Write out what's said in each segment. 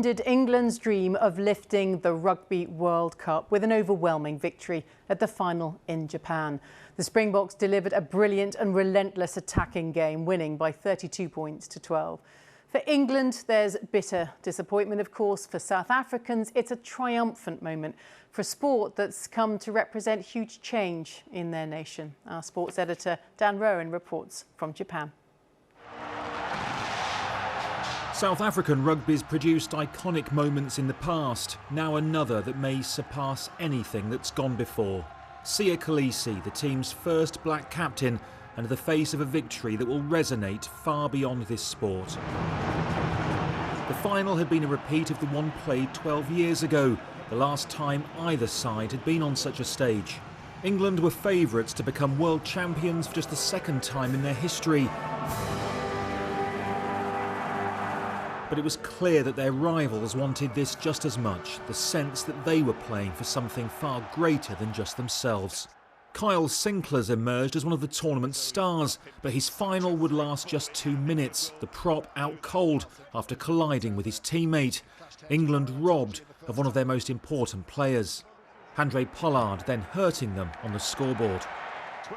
ended England's dream of lifting the Rugby World Cup with an overwhelming victory at the final in Japan. The Springboks delivered a brilliant and relentless attacking game, winning by 32 points to 12. For England, there's bitter disappointment, of course. For South Africans, it's a triumphant moment for a sport that's come to represent huge change in their nation. Our sports editor Dan Rowan reports from Japan. South African rugby's produced iconic moments in the past, now another that may surpass anything that's gone before. Siya Kolisi, the team's first black captain, and the face of a victory that will resonate far beyond this sport. The final had been a repeat of the one played 12 years ago, the last time either side had been on such a stage. England were favourites to become world champions for just the second time in their history. But it was clear that their rivals wanted this just as much, the sense that they were playing for something far greater than just themselves. Kyle Sinclair's emerged as one of the tournament's stars, but his final would last just 2 minutes, the prop out cold after colliding with his teammate. England robbed of one of their most important players. Handré Pollard then hurting them on the scoreboard.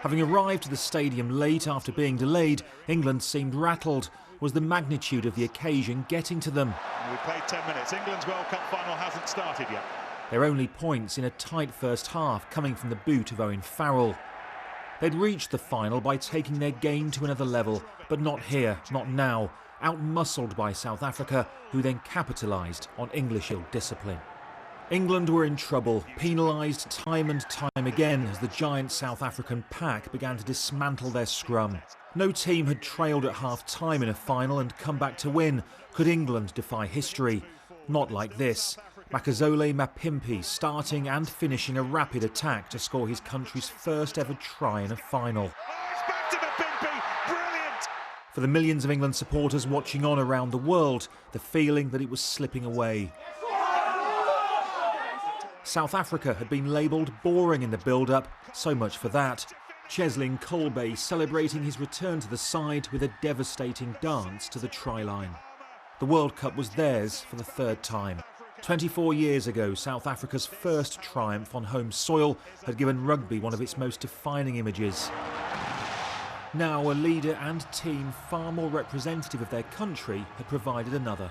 Having arrived to the stadium late after being delayed, England seemed rattled. Was the magnitude of the occasion getting to them? We played 10 minutes. England's World Cup final hasn't started yet. Their only points in a tight first half coming from the boot of Owen Farrell. They'd reached the final by taking their game to another level, but not here, not now. Out-muscled by South Africa, who then capitalised on English ill-discipline. England were in trouble, penalised time and time again as the giant South African pack began to dismantle their scrum. No team had trailed at half-time in a final and come back to win. Could England defy history? Not like this. Makazole Mapimpi starting and finishing a rapid attack to score his country's first ever try in a final. It's back to Mapimpi. Brilliant! For the millions of England supporters watching on around the world, the feeling that it was slipping away. South Africa had been labelled boring in the build-up, so much for that. Cheslin Kolbe celebrating his return to the side with a devastating dance to the try line. The World Cup was theirs for the third time. 24 years ago, South Africa's first triumph on home soil had given rugby one of its most defining images. Now a leader and team far more representative of their country had provided another.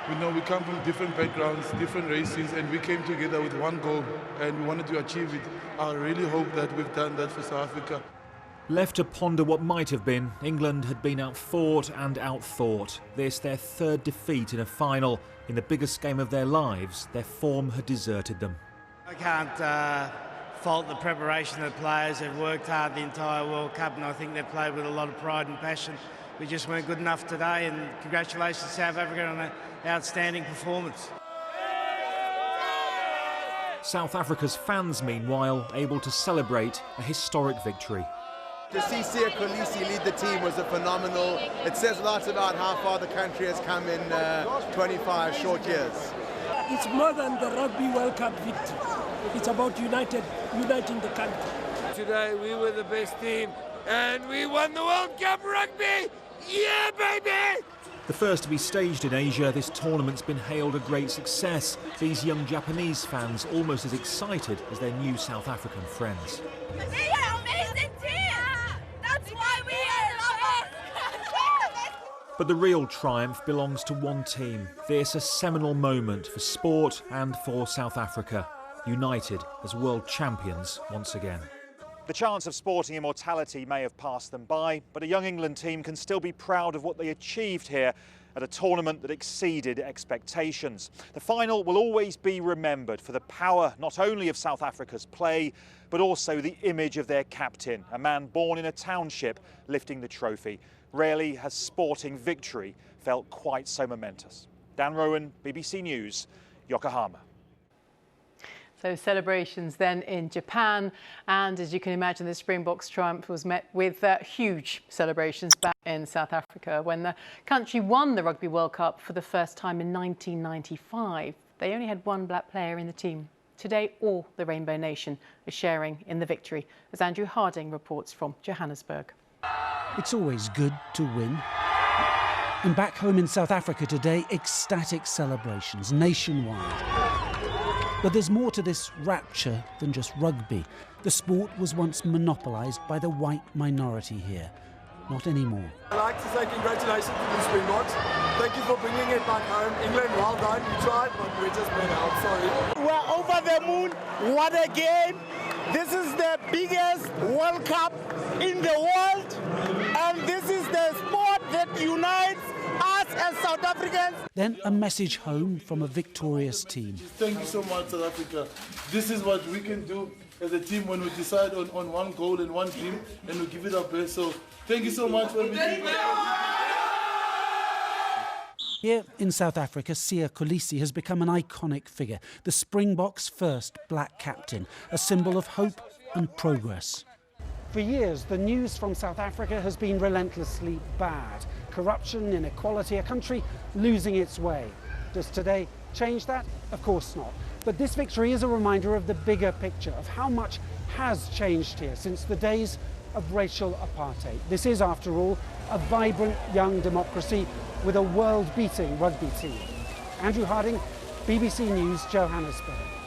We know we come from different backgrounds, different races, and we came together with one goal and we wanted to achieve it. I really hope that we've done that for South Africa. Left to ponder what might have been, England had been outfought and outthought. This, their third defeat in a final. In the biggest game of their lives, their form had deserted them. I can't fault the preparation of the players. They've worked hard the entire World Cup, and I think they've played with a lot of pride and passion. We just weren't good enough today, and congratulations to South Africa on an outstanding performance. South Africa's fans, meanwhile, able to celebrate a historic victory. To see Siya Kolisi lead the team was a phenomenal. It says lots about how far the country has come in 25 short years. It's more than the Rugby World Cup victory. It's about uniting the country. Today we were the best team and we won the World Cup Rugby! Yeah, baby! The first to be staged in Asia, this tournament's been hailed a great success. These young Japanese fans almost as excited as their new South African friends. They're an amazing team! That's why we are. But the real triumph belongs to one team. This a seminal moment for sport and for South Africa, united as world champions once again. The chance of sporting immortality may have passed them by, but a young England team can still be proud of what they achieved here at a tournament that exceeded expectations. The final will always be remembered for the power not only of South Africa's play, but also the image of their captain, a man born in a township lifting the trophy. Rarely has sporting victory felt quite so momentous. Dan Rowan, BBC News, Yokohama. So celebrations then in Japan, and as you can imagine, the Springboks triumph was met with huge celebrations back in South Africa when the country won the Rugby World Cup for the first time in 1995. They only had one black player in the team. Today, all the Rainbow Nation are sharing in the victory, as Andrew Harding reports from Johannesburg. It's always good to win. And back home in South Africa today, ecstatic celebrations nationwide. But there's more to this rapture than just rugby. The sport was once monopolised by the white minority here. Not anymore. I'd like to say congratulations to the Springboks. Thank you for bringing it back home. England, well done. You tried, but we just made out. Sorry. We're over the moon. What a game. This is the biggest World Cup in the world. And this is the sport that unites us as South Africans. Then a message home from a victorious team. Thank you so much, South Africa. This is what we can do as a team when we decide on one goal and one dream and we give it our best. So thank you so much for everything. Here in South Africa, Siya Kolisi has become an iconic figure, the Springboks' first black captain, a symbol of hope and progress. For years, the news from South Africa has been relentlessly bad. Corruption, inequality, a country losing its way. Does today change that? Of course not. But this victory is a reminder of the bigger picture of how much has changed here since the days of racial apartheid. This is, after all, a vibrant young democracy with a world-beating rugby team. Andrew Harding, BBC News, Johannesburg.